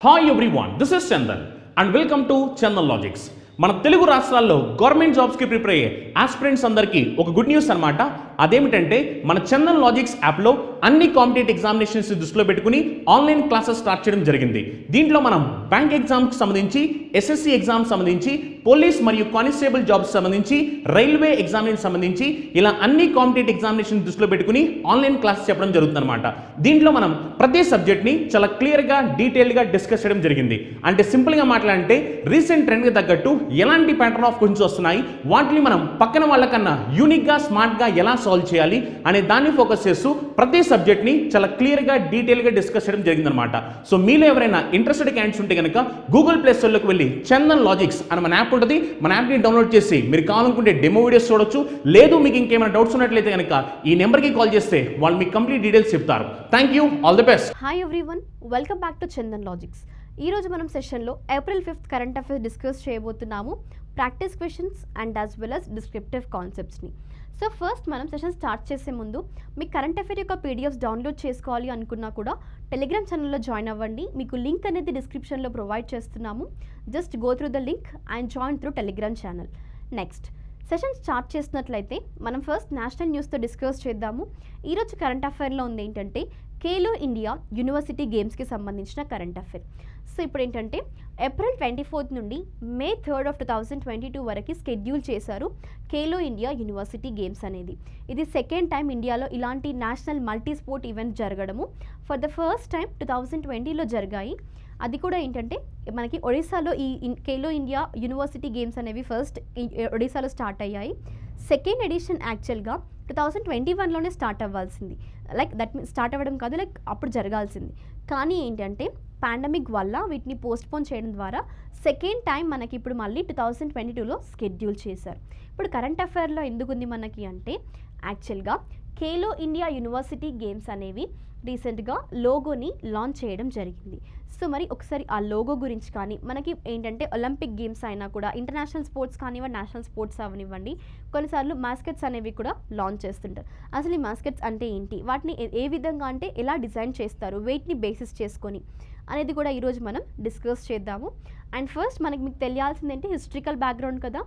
Hi everyone, this is Chandan and welcome to Chandan logics. మన తెలుగు రాష్ట్రాల్లో government జాబ్స్కి ప్రిపేర్ అయ్యే ఆస్పిరెంట్స్ అందరికీ ఒక గుడ్ న్యూస్ అనమాట. అదేమిటంటే మన చందన్ లాజిక్స్ యాప్లో అన్ని కాంపిటేటివ్ ఎగ్జామినేషన్స్ దృష్టిలో పెట్టుకుని ఆన్లైన్ క్లాసెస్ స్టార్ట్ చేయడం జరిగింది. దీంట్లో మనం బ్యాంక్ ఎగ్జామ్కి సంబంధించి, ఎస్ఎస్సి ఎగ్జామ్ సంబంధించి, పోలీస్ మరియు కానిస్టేబుల్ జాబ్స్ సంబంధించి, రైల్వే ఎగ్జామినేషన్ సంబంధించి ఇలా అన్ని కాంపిటేటివ్ ఎగ్జామినేషన్ దృష్టిలో పెట్టుకుని ఆన్లైన్ క్లాసెస్ చెప్పడం జరుగుతుంది అనమాట. దీంట్లో మనం ప్రతి సబ్జెక్ట్ని చాలా క్లియర్గా డీటెయిల్గా డిస్కస్ చేయడం జరిగింది. అంటే సింపుల్గా మాట్లాడంటే రీసెంట్ ట్రెండ్కి తగ్గట్టు ఎలాంటి ప్యాటర్న్ ఆఫ్ క్వశ్చన్స్ వస్తున్నాయి, వాటిని మనం పక్కన వాళ్ళకన్నా యూనిక్గా స్మార్ట్గా ఎలా సాల్వ్ చేయాలి అనే దాన్ని ఫోకస్ చేస్తూ ప్రతి సబ్జెక్ట్ని చాలా క్లియర్గా డీటెయిల్గా డిస్కస్ చేయడం జరిగిందనమాట. సో మీలో ఎవరైనా ఇంట్రెస్టెడ్ క్యాండిడేట్స్ ఉంటే కనుక గూగుల్ ప్లే స్టోర్లోకి వెళ్ళి చందన్ లాజిక్స్ అని మన యాప్ ఉంటుంది, మన యాప్ని డౌన్లోడ్ చేసి మీరు కావాలనుకుంటే డెమో వీడియోస్ చూడొచ్చు. లేదు మీకు ఇంకేమైనా డౌట్స్ ఉన్నట్లయితే కనుక ఈ నెంబర్కి కాల్ చేస్తే వాళ్ళు మీకు కంప్లీట్ డీటెయిల్స్ చెప్తారు. Thank you, all the best. Hi everyone, welcome back to Chandan logics. ఈరోజు మనం సెషన్లో April 5th current affairs discuss చేయబోతున్నాము, practice questions and as well as descriptive కాన్సెప్ట్స్ని. సో ఫస్ట్ మనం సెషన్ స్టార్ట్ చేసే ముందు మీకు కరెంట్ అఫైర్ యొక్క పీడిఎఫ్స్ డౌన్లోడ్ చేసుకోవాలి అనుకున్నా కూడా టెలిగ్రామ్ ఛానల్లో జాయిన్ అవ్వండి. మీకు లింక్ అనేది డిస్క్రిప్షన్లో ప్రొవైడ్ చేస్తున్నాము. Just go through the link and join through Telegram channel. Next session start చేసినట్లయితే మనం ఫస్ట్ నేషనల్ న్యూస్తో డిస్కస్ చేద్దాము. ఈరోజు కరెంట్ అఫైర్లో ఉంది ఏంటంటే ఖేలో ఇండియా యూనివర్సిటీ గేమ్స్కి సంబంధించిన కరెంట్ అఫైర్. సో ఇప్పుడు ఏంటంటే ఏప్రిల్ 24th నుండి మే 3rd of 2022 వరకు స్కెడ్యూల్ చేశారు ఖేలో ఇండియా యూనివర్సిటీ గేమ్స్ అనేది. ఇది సెకండ్ టైం ఇండియాలో ఇలాంటి నేషనల్ మల్టీ స్పోర్ట్ ఈవెంట్ జరగడము. ఫర్ ద ఫస్ట్ టైం 2020లో జరిగాయి. అది కూడా ఏంటంటే మనకి ఒడిశాలో ఈ ఖేలో ఇండియా యూనివర్సిటీ గేమ్స్ అనేవి ఫస్ట్ ఒడిశాలో స్టార్ట్ అయ్యాయి. సెకండ్ ఎడిషన్ యాక్చువల్గా 2021లోనే స్టార్ట్ అవ్వాల్సింది, లైక్ దట్ మీన్స్ స్టార్ట్ అవ్వడం కాదు, లైక్ అప్పుడు జరగాల్సింది. కానీ ఏంటంటే పాండమిక్ వల్ల వీటిని పోస్ట్పోన్ చేయడం ద్వారా సెకండ్ టైం మనకి ఇప్పుడు మళ్ళీ 2022లో స్కెడ్యూల్ చేశారు. ఇప్పుడు కరెంట్ అఫైర్లో ఎందుకు ఉంది మనకి అంటే యాక్చువల్గా ఖేలో ఇండియా యూనివర్సిటీ గేమ్స్ అనేవి రీసెంట్గా లోగోని లాంచ్ చేయడం జరిగింది. సో మరి ఒకసారి ఆ లోగో గురించి కానీ మనకి ఏంటంటే ఒలింపిక్ గేమ్స్ అయినా కూడా ఇంటర్నేషనల్ స్పోర్ట్స్ కానివ్వండి, నేషనల్ స్పోర్ట్స్ అవనివ్వండి, కొన్నిసార్లు మాస్కెట్స్ అనేవి కూడా లాంచ్ చేస్తుంటారు. అసలు ఈ మాస్కెట్స్ అంటే ఏంటి, వాటిని ఏ విధంగా అంటే ఎలా డిజైన్ చేస్తారు, వెయిట్ని బేసిస్ చేసుకొని అనేది కూడా ఈరోజు మనం డిస్కస్ చేద్దాము. అండ్ ఫస్ట్ మీకు తెలియాల్సింది ఏంటి, హిస్టరికల్ బ్యాక్గ్రౌండ్ కదా.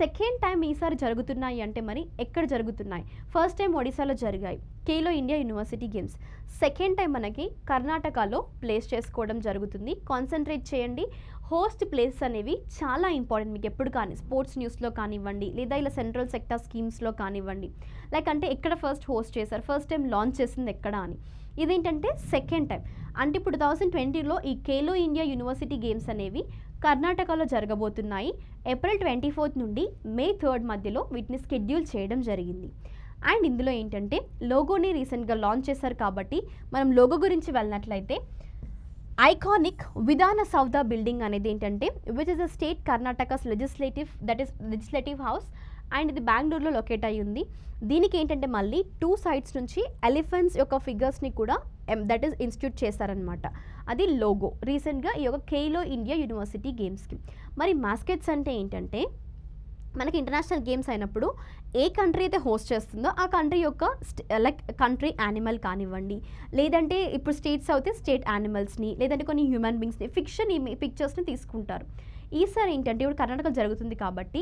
సెకండ్ టైం ఈసారి జరుగుతున్నాయి అంటే మరి ఎక్కడ జరుగుతున్నాయి? ఫస్ట్ టైం ఒడిశాలో జరిగాయి Khelo India university games. Second time మనకి కర్ణాటకలో ప్లేస్ చేసుకోవడం జరుగుతుంది. కాన్సన్ట్రేట్ చేయండి, హోస్ట్ ప్లేసెస్ అనేవి చాలా ఇంపార్టెంట్ మీకు ఎప్పుడు కానీ స్పోర్ట్స్ న్యూస్లో కానివ్వండి, లేదా ఇలా సెంట్రల్ సెక్టర్ స్కీమ్స్లో కానివ్వండి, లైక్ అంటే ఎక్కడ ఫస్ట్ హోస్ట్ చేశారు, ఫస్ట్ టైం లాంచ్ చేసింది ఎక్కడ అని. ఇదేంటంటే సెకండ్ టైం అంటే ఇప్పుడు 2020లో ఈ ఖేలో ఇండియా యూనివర్సిటీ గేమ్స్ అనేవి కర్ణాటకలో జరగబోతున్నాయి. ఏప్రిల్ 24th నుండి మే 3rd మధ్యలో వీటిని స్కెడ్యూల్ చేయడం జరిగింది. అండ్ ఇందులో ఏంటంటే లోగోని రీసెంట్గా లాంచ్ చేశారు కాబట్టి మనం లోగో గురించి వెళ్ళినట్లయితే ఐకానిక్ విధాన సౌధ బిల్డింగ్ అనేది ఏంటంటే which is the state Karnataka's legislative house and ఇది బెంగళూరులో లొకేట్ అయ్యి ఉంది. దీనికి ఏంటంటే మళ్ళీ 2 sides నుంచి ఎలిఫెంట్స్ యొక్క ఫిగర్స్ని కూడా దట్ ఈస్ ఇన్స్టిట్యూట్ చేశారనమాట. అది లోగో రీసెంట్గా ఈ యొక్క ఖేలో ఇండియా యూనివర్సిటీ గేమ్స్కి. మరి మాస్కెట్స్ అంటే ఏంటంటే మనకి ఇంటర్నేషనల్ గేమ్స్ అయినప్పుడు ఏ కంట్రీ అయితే హోస్ట్ చేస్తుందో ఆ కంట్రీ యొక్క లైక్ కంట్రీ యానిమల్ కానివ్వండి, లేదంటే ఇప్పుడు స్టేట్స్ అయితే స్టేట్ యానిమల్స్ని, లేదంటే కొన్ని హ్యూమన్ బీయింగ్స్ని, ఫిక్షన్ పిక్చర్స్ని తీసుకుంటారు. ఈసారి ఏంటంటే ఇప్పుడు కర్ణాటక జరుగుతుంది కాబట్టి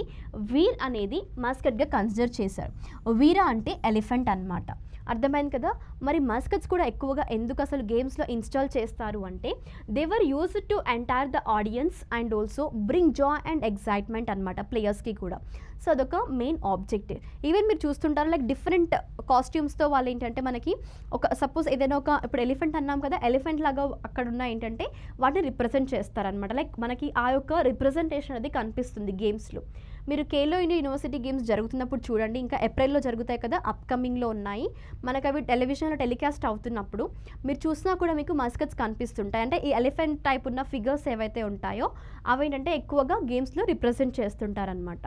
వీర్ అనేది మాస్కట్గా కన్సిడర్ చేశారు. వీరా అంటే ఎలిఫెంట్ అన్నమాట. అర్థమైంది కదా. మరి మాస్కట్స్ కూడా ఎక్కువగా ఎందుకు అసలు గేమ్స్లో ఇన్స్టాల్ చేస్తారు అంటే they were used to entire the audience and also bring Joy and excitement అనమాట ప్లేయర్స్కి కూడా. సో అదొక మెయిన్ ఆబ్జెక్టివ్. ఈవెన్ మీరు చూస్తుంటారు లైక్ డిఫరెంట్ కాస్ట్యూమ్స్తో వాళ్ళు ఏంటంటే మనకి ఒక సపోజ్ ఏదైనా ఒక ఇప్పుడు ఎలిఫెంట్ అన్నాం కదా, ఎలిఫెంట్ లాగా అక్కడ ఉన్న ఏంటంటే వాటిని రిప్రజెంట్ చేస్తారనమాట. లైక్ మనకి ఆ యొక్క రిప్రజెంటేషన్ అది కనిపిస్తుంది గేమ్స్లో. మీరు ఖేలో ఇండియా యూనివర్సిటీ గేమ్స్ జరుగుతున్నప్పుడు చూడండి, ఇంకా ఏప్రిల్లో జరుగుతాయి కదా, అప్కమింగ్లో ఉన్నాయి మనకు. అవి టెలివిజన్లో టెలికాస్ట్ అవుతున్నప్పుడు మీరు చూసినా కూడా మీకు మాస్కట్స్ కనిపిస్తుంటాయి. అంటే ఈ ఎలిఫెంట్ టైప్ ఉన్న ఫిగర్స్ ఏవైతే ఉంటాయో అవి ఏంటంటే ఎక్కువగా గేమ్స్లో రిప్రజెంట్ చేస్తుంటారనమాట.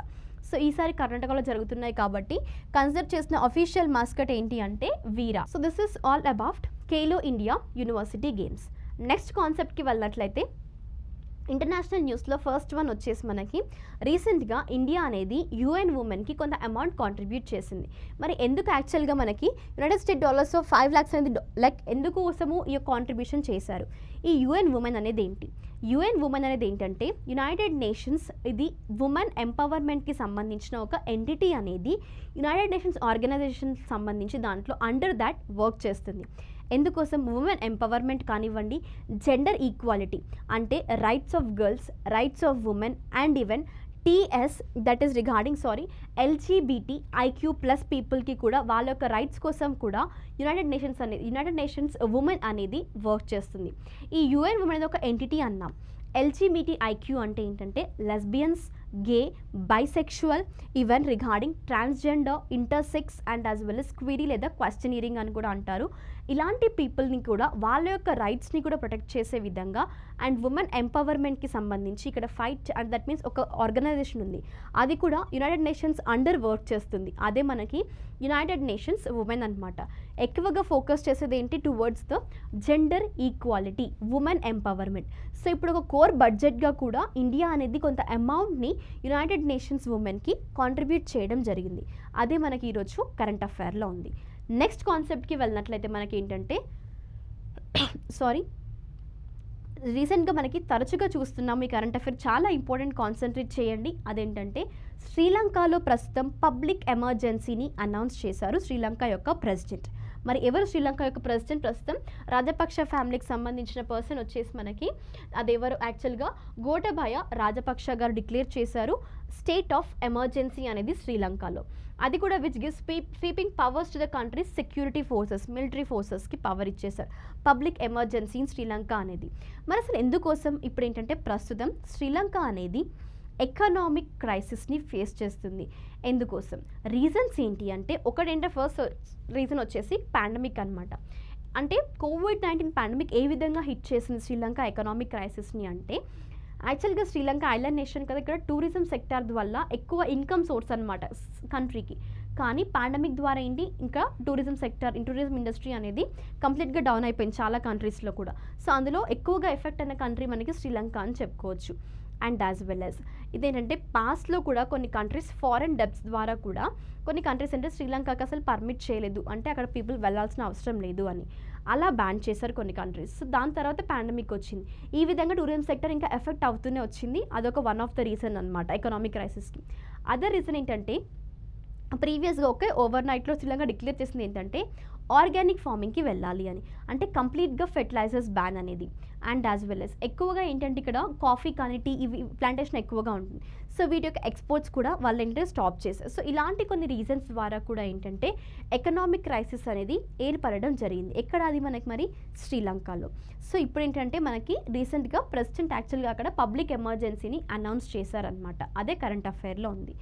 సో ఈసారి కర్ణాటకలో జరుగుతున్నాయి కాబట్టి కన్సిడర్ చేసిన అఫీషియల్ మాస్కట్ ఏంటి అంటే Veera. So this is all about Khelo India university games. Next కాన్సెప్ట్కి వెళ్ళినట్లయితే ఇంటర్నేషనల్ న్యూస్లో ఫస్ట్ వన్ వచ్చేసి మనకి రీసెంట్గా ఇండియా అనేది యుఎన్ ఉమెన్కి కొంత అమౌంట్ కాంట్రిబ్యూట్ చేసింది. మరి ఎందుకు యాక్చువల్గా మనకి యునైటెడ్ స్టేట్ డాలర్స్ 5 lakhs అనేది ఎందుకు కోసము ఈ కాంట్రిబ్యూషన్ చేశారు? ఈ యుఎన్ ఉమెన్ అనేది ఏంటి? యుఎన్ ఉమెన్ అనేది ఏంటంటే యునైటెడ్ నేషన్స్, ఇది ఉమెన్ ఎంపవర్మెంట్కి సంబంధించిన ఒక ఎంటిటీ అనేది యునైటెడ్ నేషన్స్ ఆర్గనైజేషన్ సంబంధించి దాంట్లో అండర్ దాట్ వర్క్ చేస్తుంది. ఎందుకోసం? ఉమెన్ ఎంపవర్మెంట్ కానివ్వండి, జెండర్ ఈక్వాలిటీ అంటే rights of girls, rights of women and even టీఎస్ that is regarding LGBT IQ plus పీపుల్కి కూడా వాళ్ళ యొక్క రైట్స్ కోసం కూడా యునైటెడ్ నేషన్స్ ఉమెన్ అనేది వర్క్ చేస్తుంది. ఈ యుఎన్ ఉమెన్ అనేది ఒక ఎంటిటీ అన్నాం. ఎల్జీబీటీ ఐక్యూ అంటే ఏంటంటే lesbians, gay, bisexual, even regarding transgender, intersects and as well as క్వీరీ లేదా క్వశ్చనీరింగ్ అని కూడా అంటారు. ఇలాంటి పీపుల్ని కూడా వాళ్ళ యొక్క రైట్స్ని కూడా ప్రొటెక్ట్ చేసే విధంగా అండ్ ఉమెన్ ఎంపవర్మెంట్కి సంబంధించి ఇక్కడ ఫైట్ అండ్ దట్ మీన్స్ ఒక ఆర్గనైజేషన్ ఉంది, అది కూడా యునైటెడ్ నేషన్స్ అండర్ వర్క్ చేస్తుంది. అదే మనకి యునైటెడ్ నేషన్స్ ఉమెన్ అనమాట. ఎక్కువగా ఫోకస్ చేసేది ఏంటి? Towards the gender equality, women empowerment. So ఇప్పుడు ఒక కోర్ బడ్జెట్గా కూడా ఇండియా అనేది కొంత అమౌంట్ని యునైటెడ్ నేషన్స్ ఉమెన్కి కాంట్రిబ్యూట్ చేయడం జరిగింది. అదే మనకి ఈరోజు కరెంట్ అఫైర్లో ఉంది. నెక్స్ట్ కాన్సెప్ట్కి వెళ్ళినట్లయితే మనకి ఏంటంటే రీసెంట్గా మనకి తరచుగా చూస్తున్నాం ఈ కరెంట్ అఫైర్, చాలా ఇంపార్టెంట్, కాన్సన్ట్రేట్ చేయండి. అదేంటంటే శ్రీలంకలో ప్రస్తుతం పబ్లిక్ ఎమర్జెన్సీని అనౌన్స్ చేశారు శ్రీలంక యొక్క ప్రెసిడెంట్. మరి ఎవరు శ్రీలంక యొక్క ప్రెసిడెంట్? ప్రస్తుతం రాజపక్ష ఫ్యామిలీకి సంబంధించిన పర్సన్ వచ్చేసి మనకి అదెవరు? యాక్చువల్గా గోటబాయ రాజపక్ష గారు డిక్లేర్ చేశారు స్టేట్ ఆఫ్ ఎమర్జెన్సీ అనేది శ్రీలంకలో. అది కూడా which gives sweeping powers to the country's security forces, military ఫోర్సెస్కి పవర్ ఇచ్చేశారు పబ్లిక్ ఎమర్జెన్సీ ఇన్ శ్రీలంక అనేది. మరి అసలు ఎందుకోసం? ఇప్పుడు ఏంటంటే ప్రస్తుతం శ్రీలంక అనేది ఎకనామిక్ క్రైసిస్ని ఫేస్ చేస్తుంది. ఎందుకోసం? రీజన్స్ ఏంటి అంటే ఒకటేంటే ఫస్ట్ రీజన్ వచ్చేసి పాండమిక్ అనమాట. అంటే కోవిడ్-19 పాండమిక్ ఏ విధంగా హిట్ చేసింది శ్రీలంక ఎకనామిక్ క్రైసిస్ని అంటే యాక్చువల్గా శ్రీలంక ఐలాండ్ నేషన్ కదా, ఇక్కడ టూరిజం సెక్టార్ వల్ల ఎక్కువ ఇన్కమ్ సోర్స్ అనమాట కంట్రీకి. కానీ పాండమిక్ ద్వారా ఏంటి ఇంకా టూరిజం ఇండస్ట్రీ అనేది కంప్లీట్గా డౌన్ అయిపోయింది చాలా కంట్రీస్లో కూడా. సో అందులో ఎక్కువగా ఎఫెక్ట్ అయిన కంట్రీ మనకి శ్రీలంక అని చెప్పుకోవచ్చు. అండ్ యాజ్ వెల్ యాజ్ ఇదేంటంటే పాస్ట్లో కూడా కొన్ని కంట్రీస్ ఫారెన్ డెబ్ట్స్ ద్వారా కూడా కొన్ని కంట్రీస్ అంటే శ్రీలంకకి అసలు పర్మిట్ చేయలేదు, అంటే అక్కడ పీపుల్ వెళ్ళాల్సిన అవసరం లేదు అని అలా బ్యాన్ చేశారు కొన్ని కంట్రీస్. సో దాని తర్వాత పాండమిక్ వచ్చింది. ఈ విధంగా టూరిజం సెక్టర్ ఇంకా ఎఫెక్ట్ అవుతూనే వచ్చింది. అదొక వన్ ఆఫ్ ద రీజన్ అనమాట ఎకనామిక్ క్రైసిస్కి. అదర్ రీజన్ ఏంటంటే ప్రీవియస్గా ఓవర్ నైట్లో శ్రీలంక డిక్లేర్ చేసింది ఏంటంటే ఆర్గానిక్ ఫార్మింగ్కి వెళ్ళాలి అని, అంటే కంప్లీట్గా ఫెర్టిలైజర్స్ బ్యాన్ అనేది. అండ్ యాజ్ వెల్ as ఎక్కువగా ఏంటంటే ఇక్కడ కాఫీ కానీ టీ ఇవి ప్లాంటేషన్ ఎక్కువగా ఉంటుంది. సో వీటి యొక్క ఎక్స్పోర్ట్స్ కూడా వాళ్ళు ఏంటంటే స్టాప్ చేశారు. సో ఇలాంటి కొన్ని రీజన్స్ ద్వారా కూడా ఏంటంటే ఎకనామిక్ క్రైసిస్ అనేది ఏర్పడడం జరిగింది. ఎక్కడ? అది మనకి మరి శ్రీలంకలో. సో ఇప్పుడు ఏంటంటే మనకి రీసెంట్గా ప్రెసిడెంట్ యాక్చువల్గా అక్కడ పబ్లిక్ ఎమర్జెన్సీని అనౌన్స్ చేశారనమాట. అదే కరెంట్ అఫైర్లో ఉంది.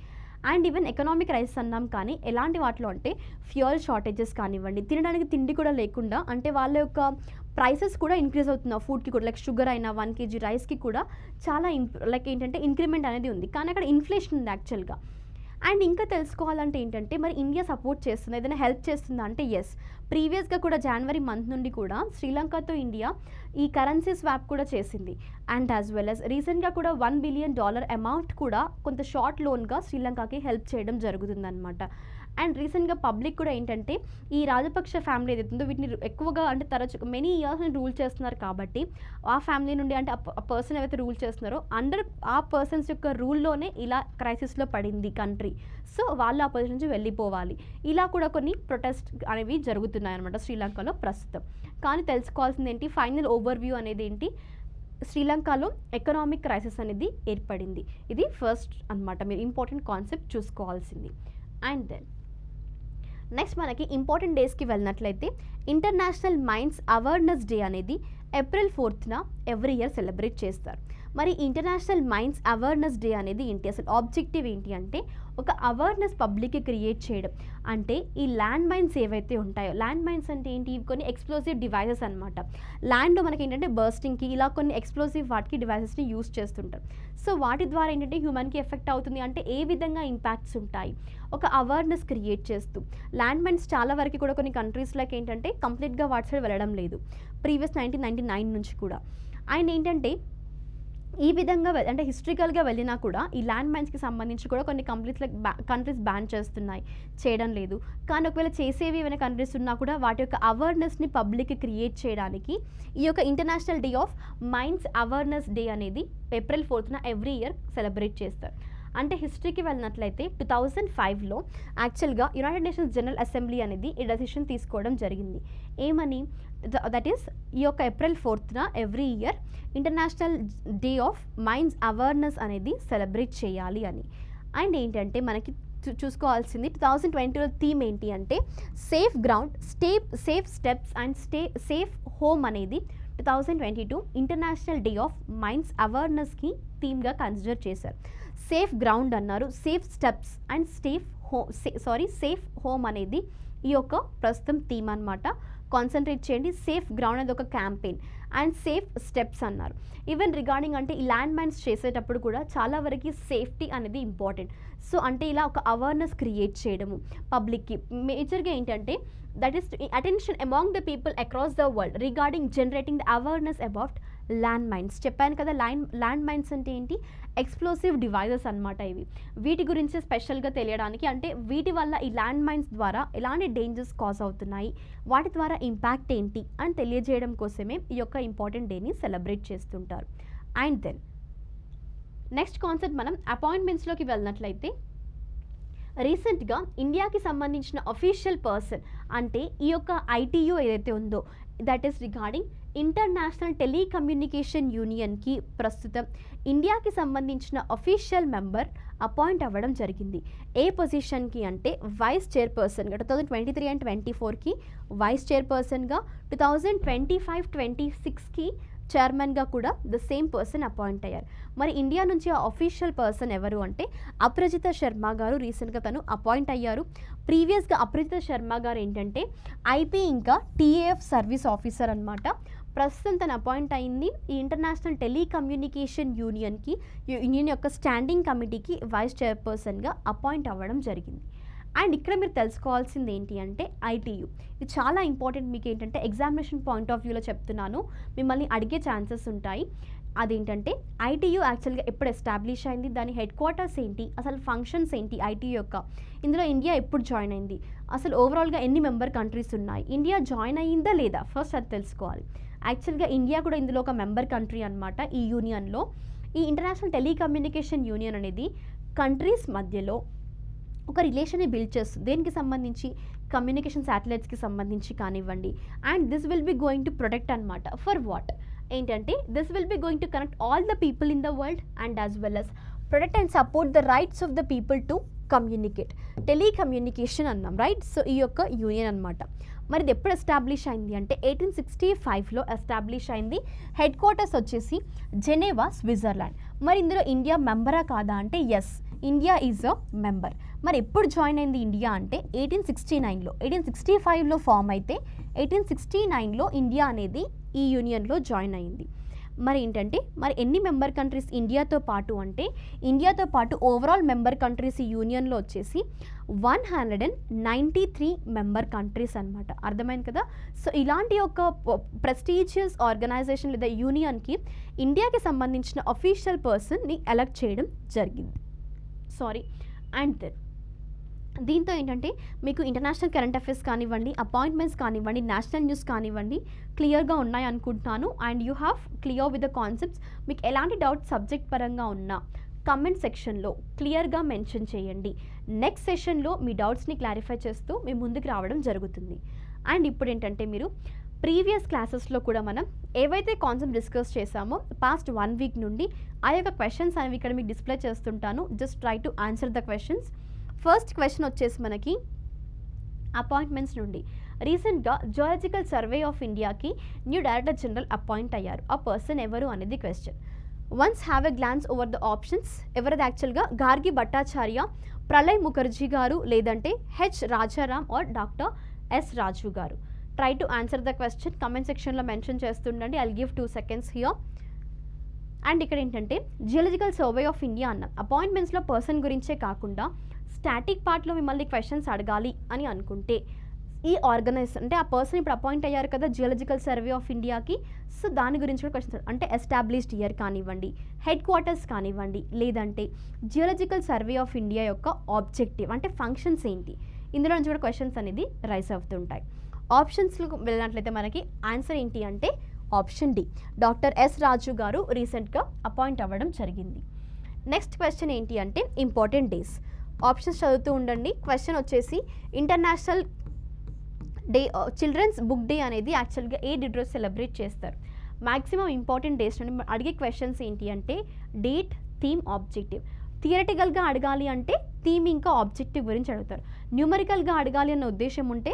అండ్ ఈవెన్ ఎకనామిక్ క్రైసిస్ అన్నాం కానీ ఎలాంటి వాటిలో అంటే ఫ్యూయల్ షార్టేజెస్ కానివ్వండి, తినడానికి తిండి కూడా లేకుండా అంటే వాళ్ళ యొక్క ప్రైసెస్ కూడా ఇంక్రీజ్ అవుతుంది ఫుడ్కి కూడా, లైక్ షుగర్ అయినా 1 kg రైస్కి కూడా చాలా లైక్ ఏంటంటే ఇంక్రిమెంట్ అనేది ఉంది. కానీ అక్కడ ఇన్ఫ్లేషన్ ఉంది యాక్చువల్గా. అండ్ ఇంకా తెలుసుకోవాలంటే ఏంటంటే మరి ఇండియా సపోర్ట్ చేస్తుందా, ఏదైనా హెల్ప్ చేస్తుందా అంటే ఎస్. ప్రీవియస్గా కూడా జనవరి మంత్ నుండి కూడా శ్రీలంకతో ఇండియా ఈ కరెన్సీ స్వాప్ కూడా చేసింది. అండ్ యాజ్ వెల్ as రీసెంట్గా కూడా $1 billion అమౌంట్ కూడా కొంత షార్ట్ లోన్గా శ్రీలంకకి హెల్ప్ చేయడం జరుగుతుందన్నమాట. అండ్ రీసెంట్గా పబ్లిక్ కూడా ఏంటంటే ఈ రాజపక్ష ఫ్యామిలీ ఏదైతుందో వీటిని ఎక్కువగా అంటే తరచు మెనీ ఇయర్స్ నుంచి రూల్ చేస్తున్నారు కాబట్టి ఆ ఫ్యామిలీ నుండి అంటే ఆ పర్సన్ ఏవైతే రూల్ చేస్తున్నారో అండర్ ఆ పర్సన్స్ యొక్క రూల్లోనే ఇలా క్రైసిస్లో పడింది కంట్రీ. సో వాళ్ళు ఆ పొజిషన్ నుంచి వెళ్ళిపోవాలి. ఇలా కూడా కొన్ని ప్రొటెస్ట్ అనేవి జరుగుతున్నాయి అనమాట శ్రీలంకలో ప్రస్తుతం. కానీ తెలుసుకోవాల్సింది ఏంటి, ఫైనల్ ఓవర్వ్యూ అనేది ఏంటి, శ్రీలంకలో ఎకనామిక్ క్రైసిస్ అనేది ఏర్పడింది. ఇది ఫస్ట్ అనమాట, మీరు ఇంపార్టెంట్ కాన్సెప్ట్ చూసుకోవాల్సింది. అండ్ దెన్ నెక్స్ట్ మనకి ఇంపార్టెంట్ డేస్కి వెళ్ళినట్లయితే ఇంటర్నేషనల్ మైన్స్ అవేర్నెస్ డే అనేది April 4th every year celebrate చేస్తారు. మరి ఇంటర్నేషనల్ మైన్స్ అవేర్నెస్ డే అనేది ఏంటి, అసలు ఆబ్జెక్టివ్ ఏంటి అంటే ఒక అవేర్నెస్ పబ్లిక్కి క్రియేట్ చేయడం. అంటే ఈ ల్యాండ్ మైన్స్ ఏవైతే ఉంటాయో, ల్యాండ్ మైన్స్ అంటే ఏంటి, కొన్ని ఎక్స్ప్లోజివ్ డివైసెస్ అనమాట. ల్యాండ్లో మనకి ఏంటంటే బర్స్టింగ్కి ఇలా కొన్ని ఎక్స్ప్లోజివ్ వాటికి డివైసెస్ని యూస్ చేస్తుంటారు. సో వాటి ద్వారా ఏంటంటే హ్యూమన్కి ఎఫెక్ట్ అవుతుంది అంటే ఏ విధంగా ఇంపాక్ట్స్ ఉంటాయి, ఒక అవేర్నెస్ క్రియేట్ చేస్తూ. ల్యాండ్ మైన్స్ చాలా వరకు కూడా కొన్ని కంట్రీస్లోకి ఏంటంటే కంప్లీట్గా వాటి సైడ్ వెళ్ళడం లేదు ప్రీవియస్ 1999 నుంచి కూడా. అండ్ ఏంటంటే ఈ విధంగా అంటే హిస్టరికల్గా వెళ్ళినా కూడా ఈ ల్యాండ్ మైన్స్కి సంబంధించి కూడా కొన్ని కంట్రీస్ బ్యాన్ చేస్తున్నాయి, చేయడం లేదు. కానీ ఒకవేళ చేసేవి ఏమైనా కంట్రీస్ ఉన్నా కూడా వాటి యొక్క అవేర్నెస్ని పబ్లిక్కి క్రియేట్ చేయడానికి ఈ యొక్క international day of mines awareness day అనేది April 4th every year celebrate చేస్తారు. అంటే హిస్టరీకి వెళ్ళినట్లయితే 2005లో యాక్చువల్గా యునైటెడ్ నేషన్స్ జనరల్ అసెంబ్లీ అనేది ఈ డెసిషన్ తీసుకోవడం జరిగింది. ఏమని, దట్ ఈస్ ఈ యొక్క April 4th every year international day of mines awareness అనేది సెలబ్రేట్ చేయాలి అని. అండ్ ఏంటంటే మనకి చూసుకోవాల్సింది 2020లో థీమ్ ఏంటి అంటే safe ground, safe steps and safe home అనేది 2022 ఇంటర్నేషనల్ డే ఆఫ్ మైన్స్ అవేర్నెస్కి థీమ్గా కన్సిడర్ చేశారు. సేఫ్ గ్రౌండ్ అన్నారు, safe steps and safe home అనేది ఈ యొక్క ప్రస్తుతం థీమ్ అనమాట. కాన్సన్ట్రేట్ చేయండి. సేఫ్ గ్రౌండ్ అనేది ఒక క్యాంపెయిన్ అండ్ సేఫ్ స్టెప్స్ అన్నారు. ఈవెన్ రిగార్డింగ్ అంటే ఈ ల్యాండ్ మైన్స్ చేసేటప్పుడు కూడా చాలా వరకు సేఫ్టీ అనేది ఇంపార్టెంట్. సో అంటే ఇలా ఒక అవేర్నెస్ క్రియేట్ చేయడము పబ్లిక్కి. మేజర్గా ఏంటంటే that is attention among the people across the world regarding generating the awareness about land mines. చెప్పాను కదా, ల్యాండ్ మైన్స్ అంటే ఏంటి, ఎక్స్ప్లోసివ్ డివైజెస్ అనమాట ఇవి. వీటి గురించి స్పెషల్గా తెలియడానికి, అంటే వీటి వల్ల ఈ ల్యాండ్ మైన్స్ ద్వారా ఎలాంటి డేంజర్స్ కాజ్ అవుతున్నాయి, వాటి ద్వారా ఇంపాక్ట్ ఏంటి అని తెలియజేయడం కోసమే ఈ యొక్క ఇంపార్టెంట్ డేని సెలబ్రేట్ చేస్తుంటారు. అండ్ దెన్ నెక్స్ట్ కాన్సెప్ట్ మనం అపాయింట్మెంట్స్లోకి వెళ్ళినట్లయితే రీసెంట్గా ఇండియాకి సంబంధించిన అఫీషియల్ పర్సన్ అంటే ఈ యొక్క ITU ఏదైతే ఉందో that is regarding international telecommunication యూనియన్కి ప్రస్తుతం ఇండియాకి సంబంధించిన అఫీషియల్ మెంబర్ అపాయింట్ అవ్వడం జరిగింది. ఏ పొజిషన్కి అంటే వైస్ చైర్పర్సన్గా 2023 and 24కి వైస్ చైర్పర్సన్గా, 2025-26కి చైర్మన్గా కూడా ద సేమ్ పర్సన్ అపాయింట్ అయ్యారు. మరి ఇండియా నుంచి ఆ అఫీషియల్ పర్సన్ ఎవరు అంటే అపరాజిత శర్మ గారు. రీసెంట్గా తను అపాయింట్ అయ్యారు. ప్రీవియస్గా అపరాజిత శర్మ గారు ఏంటంటే IP ఇంకా TAF సర్వీస్ ఆఫీసర్ అనమాట. ప్రస్తుతం తను అపాయింట్ అయింది ఈ ఇంటర్నేషనల్ టెలికమ్యూనికేషన్ యూనియన్ యొక్క స్టాండింగ్ కమిటీకి వైస్ చైర్పర్సన్గా అపాయింట్ అవ్వడం జరిగింది. అండ్ ఇక్కడ మీరు తెలుసుకోవాల్సింది ఏంటి అంటే ITU ఇది చాలా ఇంపార్టెంట్. మీకు ఏంటంటే ఎగ్జామినేషన్ పాయింట్ ఆఫ్ వ్యూలో చెప్తున్నాను, మిమ్మల్ని అడిగే ఛాన్సెస్ ఉంటాయి. అదేంటంటే ITU యాక్చువల్గా ఎప్పుడు ఎస్టాబ్లిష్ అయింది, దాని హెడ్ క్వార్టర్స్ ఏంటి, అసలు ఫంక్షన్స్ ఏంటి ITU యొక్క, ఇందులో ఇండియా ఎప్పుడు జాయిన్ అయింది, అసలు ఓవరాల్గా ఎన్ని మెంబర్ కంట్రీస్ ఉన్నాయి, ఇండియా జాయిన్ అయ్యిందా లేదా, ఫస్ట్ అది తెలుసుకోవాలి. యాక్చువల్గా ఇండియా కూడా ఇందులో ఒక మెంబర్ కంట్రీ అనమాట. ఈ యూనియన్లో ఈ ఇంటర్నేషనల్ టెలికమ్యూనికేషన్ యూనియన్ అనేది కంట్రీస్ మధ్యలో ఒక రిలేషన్ని బిల్డ్ చేస్తుంది. దేనికి సంబంధించి, కమ్యూనికేషన్ శాటిలైట్స్కి సంబంధించి కానివ్వండి. And this will be going to protect అనమాట. ఫర్ వాట్ ఏంటంటే this will be going to connect all the people in the world and as well as protect and support the rights of the people to communicate. Telecommunication అన్నాం, right. So ఈ యొక్క union అనమాట. మరి ఇది ఎప్పుడు establish అయింది అంటే 1865లో ఎస్టాబ్లిష్ అయింది. హెడ్ క్వార్టర్స్ వచ్చేసి జెనీవా, స్విట్జర్లాండ్. మరి ఇందులో ఇండియా మెంబరా కాదా అంటే yes, India is a member. మరి ఎప్పుడు జాయిన్ అయింది ఇండియా అంటే 1869లో. 1865లో ఫామ్ అయితే 1869లో ఇండియా అనేది ఈ యూనియన్లో జాయిన్ అయింది. మరి ఏంటంటే మరి ఎన్ని మెంబర్ కంట్రీస్ ఇండియాతో పాటు అంటే ఇండియాతో పాటు ఓవరాల్ మెంబర్ కంట్రీస్ ఈ యూనియన్లో వచ్చేసి 193 మెంబర్ కంట్రీస్ అనమాట. అర్థమైంది కదా. సో ఇలాంటి ఒక ప్రెస్టీజియస్ ఆర్గనైజేషన్ లేదా యూనియన్కి ఇండియాకి సంబంధించిన అఫీషియల్ పర్సన్ని ఎలక్ట్ చేయడం జరిగింది. అండ్ దెన్ దీంతో ఏంటంటే మీకు ఇంటర్నేషనల్ కరెంట్ అఫైర్స్ కానివ్వండి, అపాయింట్మెంట్స్ కానివ్వండి, నేషనల్ న్యూస్ కానివ్వండి క్లియర్గా ఉన్నాయి అనుకుంటున్నాను. And you have clear with the concepts. మీకు ఎలాంటి డౌట్ సబ్జెక్ట్ పరంగా ఉన్నా కమెంట్ సెక్షన్లో క్లియర్గా మెన్షన్ చేయండి. నెక్స్ట్ సెషన్లో మీ డౌట్స్ని క్లారిఫై చేస్తూ మీ ముందుకు రావడం జరుగుతుంది. అండ్ ఇప్పుడు ఏంటంటే మీరు ప్రీవియస్ క్లాసెస్లో కూడా మనం ఏవైతే కాన్సెప్ట్ డిస్కస్ చేసామో పాస్ట్ 1 వీక్ నుండి ఆ యొక్క క్వశ్చన్స్ అనేవి ఇక్కడ మీకు డిస్ప్లే చేస్తుంటాను. Just try to answer the questions. First question వచ్చేసి మనకి అపాయింట్మెంట్స్ నుండి రీసెంట్గా జియోలాజికల్ సర్వే ఆఫ్ ఇండియాకి న్యూ డైరెక్టర్ జనరల్ అపాయింట్ అయ్యారు. ఆ పర్సన్ ఎవరు అనేది question. Once have a glance over the options. ఎవరిది యాక్చువల్గా గార్గి భట్టాచార్య, ప్రళయ్ ముఖర్జీ గారు, లేదంటే H Rajaram or doctor S Raju garu. Try to answer the question. Comment సెక్షన్లో మెన్షన్ చేస్తుండండి. I'll give 2 seconds here. And ఇక్కడ ఏంటంటే జియోలాజికల్ సర్వే ఆఫ్ ఇండియా అన్న అపాయింట్మెంట్స్లో పర్సన్ గురించే కాకుండా స్టాటిక్ పార్ట్లో మిమ్మల్ని క్వశ్చన్స్ అడగాలి అని అనుకుంటే ఈ ఆర్గనైజేషన్ అంటే ఆ పర్సన్ ఇప్పుడు అపాయింట్ అయ్యారు కదా జియోలజికల్ సర్వే ఆఫ్ ఇండియాకి. సో దాని గురించి కూడా క్వశ్చన్ అంటే ఎస్టాబ్లిష్డ్ ఇయర్ కానివ్వండి, హెడ్ క్వార్టర్స్ కానివ్వండి, లేదంటే జియోలజికల్ సర్వే ఆఫ్ ఇండియా యొక్క ఆబ్జెక్టివ్ అంటే ఫంక్షన్స్ ఏంటి, ఇందులో నుంచి కూడా క్వశ్చన్స్ అనేది రైస్ అవుతుంటాయి. ఆప్షన్స్లో వెళ్ళినట్లయితే మనకి ఆన్సర్ ఏంటి అంటే ఆప్షన్ డి, డాక్టర్ ఎస్ రాజు గారు రీసెంట్గా అపాయింట్ అవ్వడం జరిగింది. నెక్స్ట్ క్వశ్చన్ ఏంటి అంటే ఇంపార్టెంట్ డేస్. ఆప్షన్స్ చదువుతూ ఉండండి. క్వశ్చన్ వచ్చేసి international day children's book day అనేది యాక్చువల్గా ఏ డేట్ రోజు సెలబ్రేట్ చేస్తారు. మ్యాక్సిమం ఇంపార్టెంట్ డేస్ నుండి అడిగే క్వశ్చన్స్ ఏంటి అంటే డేట్, థీమ్, ఆబ్జెక్టివ్. థియరటికల్గా అడగాలి అంటే థీమ్ ఇంకా ఆబ్జెక్టివ్ గురించి అడుగుతారు. న్యూమరికల్గా అడగాలి అన్న ఉద్దేశం ఉంటే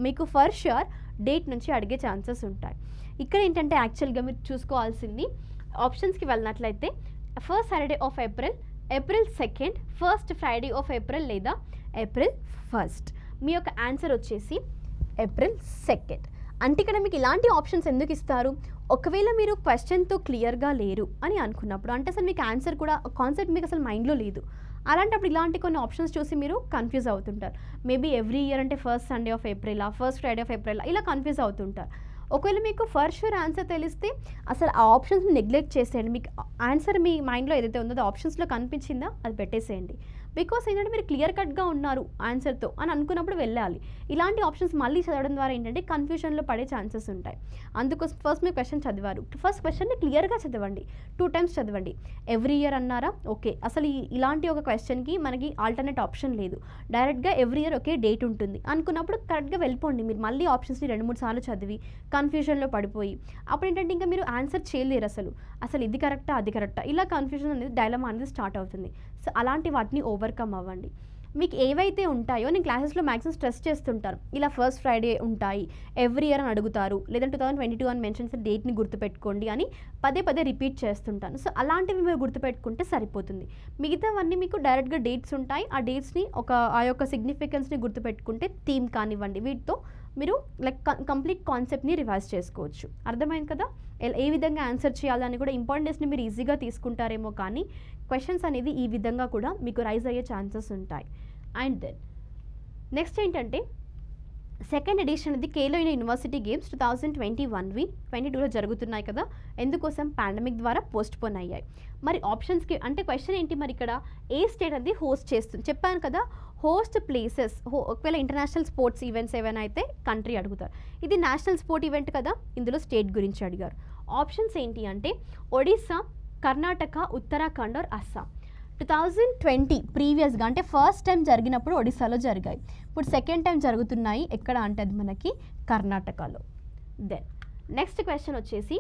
మీకు ఫర్ ష్యూర్ డేట్ నుంచి అడిగే ఛాన్సెస్ ఉంటాయి. ఇక్కడ ఏంటంటే యాక్చువల్గా మీరు చూసుకోవాల్సింది ఆప్షన్స్కి వెళ్ళినట్లయితే first Saturday of April, April 2nd, first Friday of April లేదా ఏప్రిల్ 1st. మీ యొక్క ఆన్సర్ వచ్చేసి ఏప్రిల్ 2nd. అంటే ఇక్కడ మీకు ఇలాంటి ఆప్షన్స్ ఎందుకు ఇస్తారు, ఒకవేళ మీరు క్వశ్చన్తో క్లియర్గా లేరు అని అనుకున్నప్పుడు, అంటే అసలు మీకు ఆన్సర్ కూడా కాన్సెప్ట్ మీకు అసలు మైండ్లో లేదు, అలాంటప్పుడు ఇలాంటి కొన్ని ఆప్షన్స్ చూసి మీరు కన్ఫ్యూజ్ అవుతుంటారు. మేబీ ఎవ్రీ ఇయర్ అంటే first Sunday off April, first Friday of April ఇలా కన్ఫ్యూజ్ అవుతుంటారు. ఒకవేళ మీకు ఫర్ షూర్ ఆన్సర్ తెలిస్తే అసలు ఆ ఆప్షన్స్ని నెగ్లెక్ట్ చేసేయండి. మీకు ఆన్సర్ మీ మైండ్లో ఏదైతే ఉందో ఆప్షన్స్లో కనిపించిందా అది పెట్టేసేయండి. బికాస్ ఏంటంటే మీరు క్లియర్ కట్గా ఉన్నారు ఆన్సర్తో అని అనుకున్నప్పుడు వెళ్ళాలి. ఇలాంటి ఆప్షన్స్ మళ్ళీ చదవడం ద్వారా ఏంటంటే కన్ఫ్యూజన్లో పడే ఛాన్సెస్ ఉంటాయి. అందుకోసం ఫస్ట్ మీరు క్వశ్చన్ చదివారు, ఫస్ట్ క్వశ్చన్ని క్లియర్గా చదవండి, 2 times చదవండి. ఎవ్రీ ఇయర్ అన్నారా, ఓకే, అసలు ఇలాంటి ఒక క్వశ్చన్కి మనకి ఆల్టర్నేట్ ఆప్షన్ లేదు, డైరెక్ట్గా ఎవ్రీ ఇయర్ ఒకే డేట్ ఉంటుంది అనుకున్నప్పుడు కరెక్ట్గా వెళ్ళిపోండి. మీరు మళ్ళీ ఆప్షన్స్ని 2-3 సార్లు చదివి కన్ఫ్యూజన్లో పడిపోయి అప్పుడు ఏంటంటే ఇంకా మీరు ఆన్సర్ చేయలేరు. అసలు ఇది కరెక్టా అది కరెక్టా ఇలా కన్ఫ్యూజన్ అనేది డైలమా అనేది స్టార్ట్ అవుతుంది. సో అలాంటి వాటిని ఓవర్కమ్ అవ్వండి. మీకు ఏవైతే ఉంటాయో నేను క్లాసెస్లో మ్యాక్సిమం స్ట్రెస్ చేస్తుంటాను, ఇలా ఫస్ట్ ఫ్రైడే ఉంటాయి ఎవ్రీ ఇయర్ అని అడుగుతారు, లేదా 2022 అని మెన్షన్ చేసిన డేట్ని గుర్తుపెట్టుకోండి అని పదే రిపీట్ చేస్తుంటాను. సో అలాంటివి మీరు గుర్తుపెట్టుకుంటే సరిపోతుంది. మిగతావన్నీ మీకు డైరెక్ట్గా డేట్స్ ఉంటాయి, ఆ డేట్స్ని ఆ యొక్క సిగ్నిఫికెన్స్ని గుర్తుపెట్టుకుంటే థీమ్ కానివ్వండి వీటితో మీరు లైక్ కంప్లీట్ కాన్సెప్ట్ని రివైజ్ చేసుకోవచ్చు. అర్థమైంది కదా, ఏ విధంగా ఆన్సర్ చేయాలని కూడా ఇంపార్టెంట్ డేస్ని మీరు ఈజీగా తీసుకుంటారేమో, కానీ క్వశ్చన్స్ అనేది ఈ విధంగా కూడా మీకు రైజ్ అయ్యే ఛాన్సెస్ ఉంటాయి. అండ్ దెన్ నెక్స్ట్ ఏంటంటే సెకండ్ ఎడిషన్ అనేది ఖేలో ఇండియా యూనివర్సిటీ గేమ్స్ 2021వి 22లో జరుగుతున్నాయి కదా, ఎందుకోసం పాండమిక్ ద్వారా పోస్ట్పోన్ అయ్యాయి. మరి ఆప్షన్స్కి అంటే క్వశ్చన్ ఏంటి, మరి ఇక్కడ ఏ స్టేట్ అనేది హోస్ట్ చేస్తుంది చెప్పాను కదా, హోస్ట్ ప్లేసెస్ ఒకవేళ ఇంటర్నేషనల్ స్పోర్ట్స్ ఈవెంట్స్ ఏవైనా అయితే కంట్రీ అడుగుతారు. ఇది నేషనల్ స్పోర్ట్ ఈవెంట్ కదా, ఇందులో స్టేట్ గురించి అడిగారు. ఆప్షన్స్ ఏంటి అంటే ఒడిస్సా, కర్ణాటక, ఉత్తరాఖండ్ ఆర్ అస్సాం. 2020 ప్రీవియస్గా అంటే ఫస్ట్ టైం జరిగినప్పుడు ఒడిస్సాలో జరిగాయి, ఇప్పుడు సెకండ్ టైం జరుగుతున్నాయి ఎక్కడ అంటే అది మనకి కర్ణాటకలో. దెన్ నెక్స్ట్ క్వశ్చన్ వచ్చేసి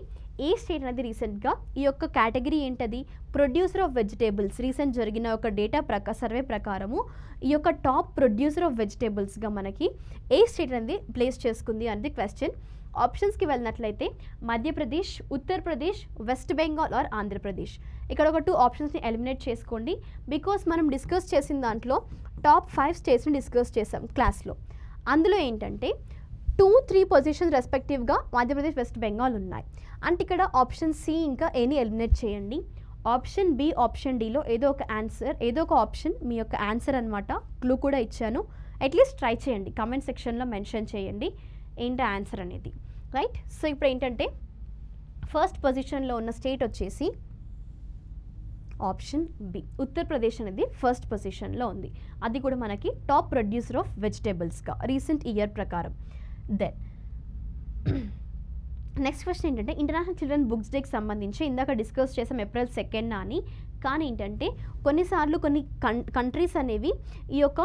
ఏ స్టేట్ అనేది రీసెంట్గా ఈ యొక్క కేటగిరీ ఏంటది ప్రొడ్యూసర్ ఆఫ్ వెజిటేబుల్స్ రీసెంట్ జరిగిన ఒక డేటా సర్వే ప్రకారము ఈ యొక్క టాప్ ప్రొడ్యూసర్ ఆఫ్ వెజిటేబుల్స్గా మనకి ఏ స్టేట్ అనేది ప్లేస్ చేసుకుంది అనేది క్వశ్చన్. ఆప్షన్స్కి వెళ్ళినట్లయితే మధ్యప్రదేశ్, ఉత్తరప్రదేశ్, వెస్ట్ బెంగాల్ ఆర్ ఆంధ్రప్రదేశ్. ఇక్కడ ఒక 2 ఆప్షన్స్ని ఎలిమినేట్ చేసుకోండి, బికాస్ మనం డిస్కస్ చేసిన దాంట్లో టాప్ 5 స్టేట్స్ని డిస్కస్ చేసాం క్లాస్లో. అందులో ఏంటంటే 2-3 పొజిషన్స్ రెస్పెక్టివ్గా మధ్యప్రదేశ్, వెస్ట్ బెంగాల్ ఉన్నాయి. అంటే ఇక్కడ ఆప్షన్ సి ఇంకా ఏని ఎలిమినేట్ చేయండి. ఆప్షన్ బి, ఆప్షన్ డిలో ఏదో ఒక ఆప్షన్ మీ యొక్క ఆన్సర్ అనమాట. క్లూ కూడా ఇచ్చాను, అట్లీస్ట్ ట్రై చేయండి, కమెంట్ సెక్షన్లో మెన్షన్ చేయండి ఏంటి ఆన్సర్ అనేది, రైట్. సో ఇప్పుడు ఏంటంటే ఫస్ట్ పొజిషన్లో ఉన్న స్టేట్ వచ్చేసి ఆప్షన్ బి, ఉత్తరప్రదేశ్ అనేది ఫస్ట్ పొజిషన్లో ఉంది. అది కూడా మనకి టాప్ ప్రొడ్యూసర్ ఆఫ్ వెజిటేబుల్స్గా రీసెంట్ ఇయర్ ప్రకారం. దెన్ నెక్స్ట్ క్వశ్చన్ ఏంటంటే ఇంటర్నేషనల్ చిల్డ్రన్ బుక్స్ డేకి సంబంధించి ఇందాక డిస్కస్ చేసాం ఏప్రిల్ 2nd అని, కానీ ఏంటంటే కొన్నిసార్లు కొన్ని కంట్రీస్ అనేవి ఈ యొక్క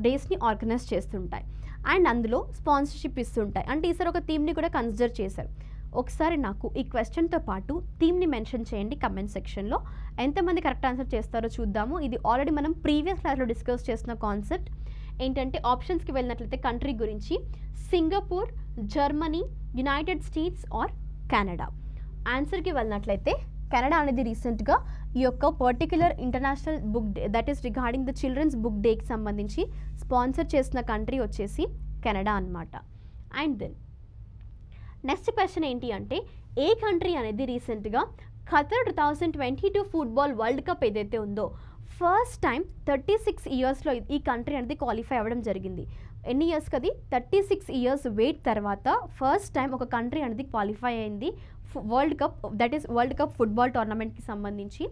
డేస్ని ఆర్గనైజ్ చేస్తుంటాయి అండ్ అందులో స్పాన్సర్షిప్ ఇస్తుంటాయి. అంటే ఈసారి ఒక థీమ్ని కూడా కన్సిడర్ చేశారు. ఒకసారి నాకు ఈ క్వశ్చన్తో పాటు థీమ్ని మెన్షన్ చేయండి కమెంట్ సెక్షన్లో. ఎంతమంది కరెక్ట్ ఆన్సర్ చేస్తారో చూద్దాము. ఇది ఆల్రెడీ మనం ప్రీవియస్ క్లాస్లో డిస్కస్ చేసిన కాన్సెప్ట్. ఏంటంటే ఆప్షన్స్కి వెళ్ళినట్లయితే కంట్రీ గురించి Singapore, Germany, United States or Canada. ఆన్సర్కి వెళ్ళినట్లయితే కెనడా అనేది రీసెంట్గా ఈ యొక్క particular international book day that is regarding the children's book డేకి సంబంధించి స్పాన్సర్ చేసిన కంట్రీ వచ్చేసి కెనడా అనమాట. అండ్ దెన్ నెక్స్ట్ క్వశ్చన్ ఏంటి అంటే ఏ కంట్రీ అనేది రీసెంట్గా ఖతర్ 2022 ఫుట్బాల్ వరల్డ్ కప్ ఏదైతే ఉందో ఫస్ట్ టైం 36 ఇయర్స్లో ఈ కంట్రీ అనేది క్వాలిఫై అవ్వడం జరిగింది. ఎన్ని ఇయర్స్ కది 36 ఇయర్స్ వెయిట్ తర్వాత ఫస్ట్ టైం ఒక కంట్రీ అనేది క్వాలిఫై అయింది world cup, that is world cup football టోర్నమెంట్కి సంబంధించి.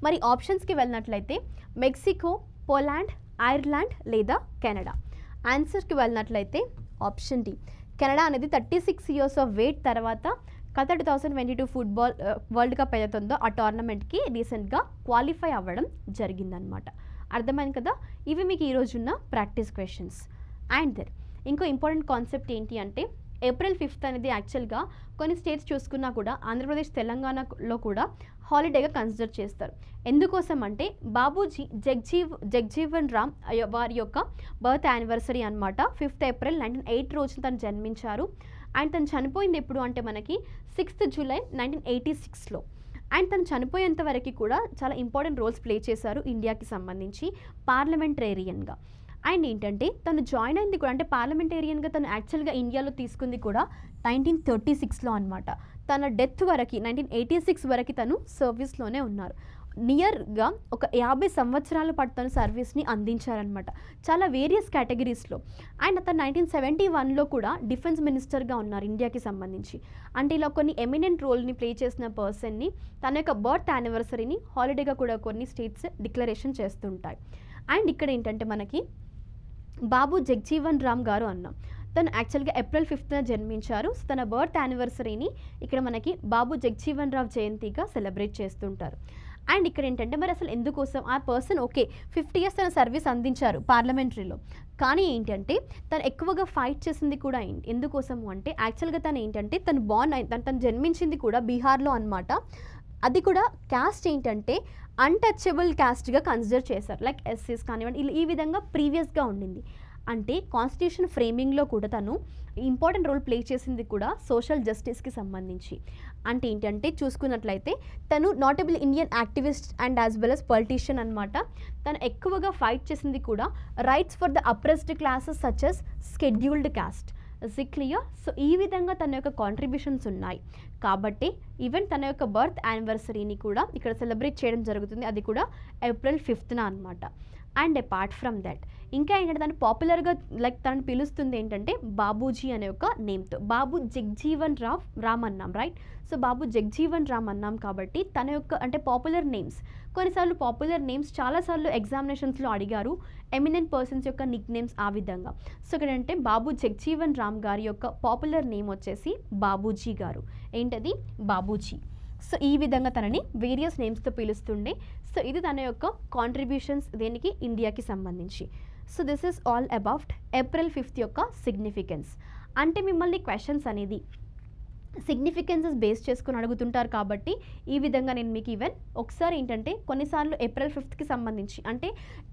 మరి ఆప్షన్స్కి వెళ్ళినట్లయితే మెక్సికో, పోలాండ్, ఐర్లాండ్ లేదా కెనడా. ఆన్సర్కి వెళ్ళినట్లయితే ఆప్షన్ డి కెనడా అనేది 36 ఇయర్స్ ఆఫ్ వెయిట్ తర్వాత ఖతర్ 2022 ఫుట్బాల్ వరల్డ్ కప్ ఏదైతుందో ఆ టోర్నమెంట్కి రీసెంట్గా క్వాలిఫై అవ్వడం జరిగిందనమాట. అర్థమైంది కదా. ఇవి మీకు ఈరోజున్న ప్రాక్టీస్ క్వశ్చన్స్. అండ్ దెన్ ఇంకో ఇంపార్టెంట్ కాన్సెప్ట్ ఏంటి అంటే ఏప్రిల్ 5th అనేది యాక్చువల్గా కొన్ని స్టేట్స్ చూసుకున్నా కూడా ఆంధ్రప్రదేశ్, తెలంగాణలో కూడా హాలిడేగా కన్సిడర్ చేస్తారు. ఎందుకోసం అంటే బాబూజీ జగ్జీవన్ రామ్ వారి యొక్క బర్త్ యానివర్సరీ అనమాట. 5th ఏప్రిల్ 1908 రోజున తను జన్మించారు. అండ్ తను చనిపోయింది ఎప్పుడు అంటే మనకి 6th జూలై 1986లో. అండ్ తను చనిపోయేంత వరకు కూడా చాలా ఇంపార్టెంట్ రోల్స్ ప్లే చేశారు ఇండియాకి సంబంధించి పార్లమెంటేరియన్గా. అండ్ ఏంటంటే తను జాయిన్ అయింది కూడా అంటే పార్లమెంటేరియన్గా తను యాక్చువల్గా ఇండియాలో తీసుకుంది కూడా 1936లో అనమాట. తన డెత్ వరకు 1986 వరకు తను సర్వీస్లోనే ఉన్నారు. నియర్గా ఒక 50 సంవత్సరాల పాటు తను సర్వీస్ని అందించారనమాట చాలా వేరియస్ కేటగిరీస్లో. అండ్ అతను 1971లో కూడా డిఫెన్స్ మినిస్టర్గా ఉన్నారు ఇండియాకి సంబంధించి. అంటే ఇలా కొన్ని ఎమినెంట్ రోల్ని ప్లే చేసిన పర్సన్ని తన యొక్క బర్త్ యానివర్సరీని హాలిడేగా కూడా కొన్ని స్టేట్స్ డిక్లరేషన్ చేస్తుంటాయి. అండ్ ఇక్కడ ఏంటంటే మనకి బాబు జగ్జీవన్ రామ్ గారు అన్నాం. తను యాక్చువల్గా ఏప్రిల్ 5th జన్మించారు. సో తన బర్త్ యానివర్సరీని ఇక్కడ మనకి బాబు జగ్జీవన్ రామ్ జయంతిగా సెలబ్రేట్ చేస్తుంటారు. అండ్ ఇక్కడ ఏంటంటే మరి అసలు ఎందుకోసం ఆ పర్సన్ ఓకే 50 ఇయర్స్ తన సర్వీస్ అందించారు పార్లమెంటరీలో, కానీ ఏంటంటే తను ఎక్కువగా ఫైట్ చేసింది కూడా ఎందుకోసము అంటే యాక్చువల్గా తను ఏంటంటే తను జన్మించింది కూడా బీహార్లో అనమాట. అది కూడా క్యాస్ట్ ఏంటంటే అన్టచబుల్ క్యాస్ట్గా కన్సిడర్ చేశారు. లైక్ ఎస్సీస్ కానివ్వండి ఈ విధంగా ప్రీవియస్గా ఉండింది. అంటే కాన్స్టిట్యూషన్ ఫ్రేమింగ్లో కూడా తను ఇంపార్టెంట్ రోల్ ప్లే చేసింది కూడా సోషల్ జస్టిస్కి సంబంధించి. అంటే ఏంటంటే చూసుకున్నట్లయితే తను notable Indian activist and as well as politician అనమాట. తను ఎక్కువగా ఫైట్ చేసింది కూడా rights for the oppressed classes such as scheduled caste. Clear. So ఈ విధంగా తన యొక్క కాంట్రిబ్యూషన్స్ ఉన్నాయి కాబట్టి ఈవెన్ తన యొక్క బర్త్ యానివర్సరీని కూడా ఇక్కడ సెలబ్రేట్ చేయడం జరుగుతుంది. అది కూడా ఏప్రిల్ 5th అనమాట. అండ్ అపార్ట్ ఫ్రమ్ దట్ ఇంకా ఏంటంటే తను పాపులర్గా లైక్ తనని పిలుస్తుంది ఏంటంటే బాబూజీ అనే ఒక నేమ్తో. బాబు జగ్జీవన్ రామ్ అన్నాం రైట్. సో బాబు జగ్జీవన్ రామ్ అన్నాం కాబట్టి తన యొక్క అంటే పాపులర్ నేమ్స్, కొన్నిసార్లు పాపులర్ నేమ్స్ చాలాసార్లు ఎగ్జామినేషన్స్లో అడిగారు ఎమినెంట్ పర్సన్స్ యొక్క నిక్ నేమ్స్ ఆ విధంగా. సో ఇక్కడంటే బాబు జగ్జీవన్ రామ్ గారి యొక్క పాపులర్ నేమ్ వచ్చేసి బాబూజీ గారు. ఏంటది బాబూజీ. సో ఈ విధంగా తనని వేరియస్ నేమ్స్తో పిలుస్తుండే. సో ఇది తన యొక్క కాంట్రిబ్యూషన్స్ దేనికి ఇండియాకి సంబంధించి. So this is all about April 5th యొక్క సిగ్నిఫికెన్స్. అంటే మిమ్మల్ని క్వశ్చన్స్ అనేది సిగ్నిఫికెన్సెస్ బేస్ చేసుకుని అడుగుతుంటారు కాబట్టి ఈ విధంగా నేను మీకు ఈవెన్ ఒకసారి ఏంటంటే కొన్నిసార్లు ఏప్రిల్ 5th సంబంధించి అంటే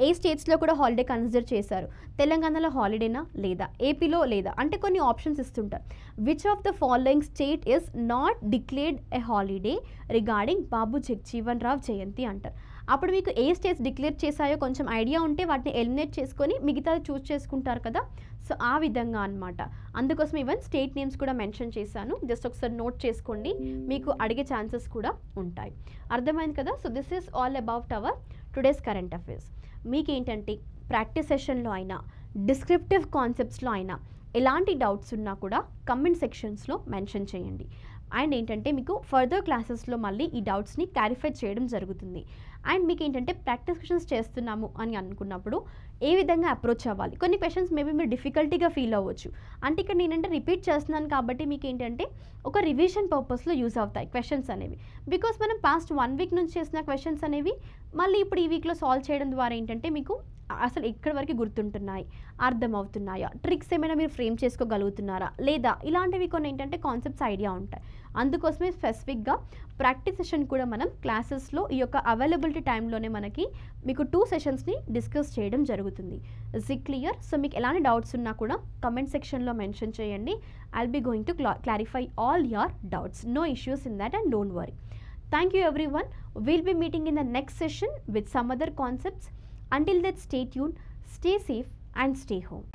ఏ స్టేట్స్లో కూడా హాలిడే కన్సిడర్ చేశారు, తెలంగాణలో హాలిడేనా లేదా, ఏపీలో లేదా అంటే కొన్ని ఆప్షన్స్ ఇస్తుంటారు. Which of the following state is not declared a holiday regarding Babu Jagjivan Ram Jayanti అంటారు. అప్పుడు మీకు ఏ స్టేట్స్ డిక్లేర్ చేశాయో కొంచెం ఐడియా ఉంటే వాటిని ఎలిమినేట్ చేసుకొని మిగతా చూస్ చేసుకుంటారు కదా. సో ఆ విధంగా అనమాట. అందుకోసం ఈవెన్ స్టేట్ నేమ్స్ కూడా మెన్షన్ చేశాను. జస్ట్ ఒకసారి నోట్ చేసుకోండి, మీకు అడిగే ఛాన్సెస్ కూడా ఉంటాయి. అర్థమైంది కదా. So this is all about our today's current affairs. మీకేంటంటే ప్రాక్టీస్ సెషన్లో అయినా డిస్క్రిప్టివ్ కాన్సెప్ట్స్లో అయినా ఎలాంటి డౌట్స్ ఉన్నా కూడా కమెంట్ సెక్షన్స్లో మెన్షన్ చేయండి. అండ్ ఏంటంటే మీకు ఫర్దర్ క్లాసెస్లో మళ్ళీ ఈ డౌట్స్ని క్లారిఫై చేయడం జరుగుతుంది. అండ్ మీకు ఏంటంటే ప్రాక్టీస్ క్వశ్చన్స్ చేస్తున్నాము అని అనుకున్నప్పుడు ఏ విధంగా అప్రోచ్ అవ్వాలి. కొన్ని క్వశ్చన్స్ మేబీ మీరు డిఫికల్టీగా ఫీల్ అవ్వచ్చు. అంటే ఇక్కడ నేనంటే రిపీట్ చేస్తున్నాను కాబట్టి మీకు ఏంటంటే ఒక రివిజన్ పర్పస్లో యూజ్ అవుతాయి క్వశ్చన్స్ అనేవి. బికాస్ మనం పాస్ట్ 1 వీక్ నుంచి చేసిన క్వశ్చన్స్ అనేవి మళ్ళీ ఇప్పుడు ఈ వీక్లో సాల్వ్ చేయడం ద్వారా ఏంటంటే మీకు అసలు ఎక్కడి వరకు గుర్తుంటున్నాయి, అర్థమవుతున్నాయా, ట్రిక్స్ ఏమైనా మీరు ఫ్రేమ్ చేసుకోగలుగుతున్నారా లేదా, ఇలాంటివి కొన్ని ఏంటంటే కాన్సెప్ట్స్ ఐడియా ఉంటాయి. అందుకోసమే స్పెసిఫిక్గా ప్రాక్టీస్ సెషన్ కూడా మనం క్లాసెస్లో ఈ యొక్క అవైలబిలిటీ టైంలోనే మనకి మీకు 2 సెషన్స్ని డిస్కస్ చేయడం జరుగుతుంది. Is it clear? సో మీకు ఎలాంటి డౌట్స్ ఉన్నా కూడా కమెంట్ సెక్షన్లో మెన్షన్ చేయండి. I'll be going to clarify all your doubts. No issues in that and don't worry. Thank you everyone. We'll be meeting in the next session with some other concepts. Until then, stay tuned, stay safe and stay home.